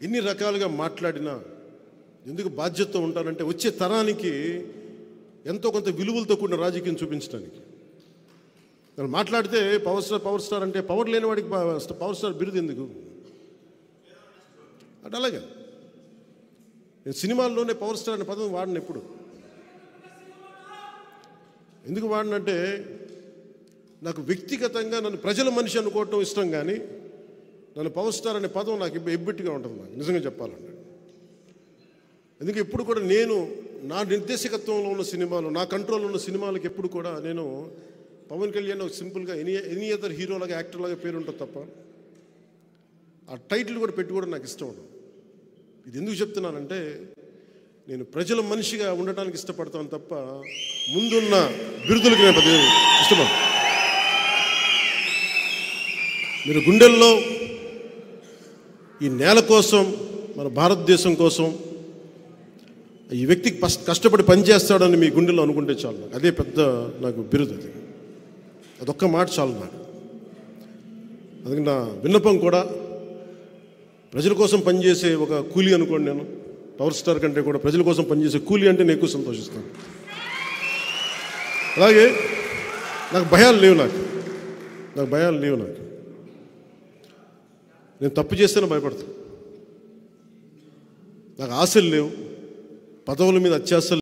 ఎన్ని రకాలుగా మాట్లాడినా ఎందుకు బాధ్యతతో ఉంటానంటే వచ్చే తరానికి ఎంతో కొంత విలువలతో కూడిన రాజకీయం చూపించడానికి. నేను మాట్లాడితే పవర్ స్టార్ అంటే పవర్ లేని వాడికి పవర్ స్టార్ బిరుదు ఎందుకు అంటే అలాగే నేను సినిమాల్లోనే పవర్ స్టార్ అనే పదం వాడిన ఎప్పుడు ఎందుకు వాడినంటే నాకు వ్యక్తిగతంగా నన్ను ప్రజల మనిషి అనుకోవటం ఇష్టం, కానీ నన్ను పవర్ స్టార్ అనే పదం నాకు ఎబ్బెట్టిగా ఉంటుంది. నాకు నిజంగా చెప్పాలంటే ఎందుకు ఎప్పుడు కూడా నేను నా నిర్దేశకత్వంలో ఉన్న సినిమాలు, నా కంట్రోల్లో ఉన్న సినిమాలకు ఎప్పుడు కూడా నేను పవన్ కళ్యాణ్ ఒక సింపుల్గా ఎనీ అదర్ హీరోలాగా యాక్టర్లాగా పేరు ఉంటుంది తప్ప ఆ టైటిల్ కూడా పెట్టుకోవడం నాకు ఇష్టం ఉండదు. ఇది ఎందుకు చెప్తున్నానంటే నేను ప్రజల మనిషిగా ఉండటానికి ఇష్టపడతాను తప్ప ముందున్న బిరుదులకి నేను పెద్ద ఇష్టపడను. మీరు గుండెల్లో ఈ నేల కోసం, మన భారతదేశం కోసం ఈ వ్యక్తికి కష్టపడి పనిచేస్తాడని మీ గుండెల్లో అనుకుంటే చాలు. నాకు అదే పెద్ద నాకు బిరుదు. అదొక్క మాట చాలు నాకు. అందుకే నా విన్నపం కూడా ప్రజల కోసం పనిచేసే ఒక కూలీ అనుకోండి. నేను పవర్ స్టార్ కంటే కూడా ప్రజల కోసం పనిచేసే కూలీ అంటే నేను ఎక్కువ సంతోషిస్తాను. అలాగే నాకు భయాలు లేవు. నాకు భయాలు లేవు. నేను తప్పు చేస్తేనే భయపడతాను. నాకు ఆశలు లేవు, పదవుల మీద అత్యాశలు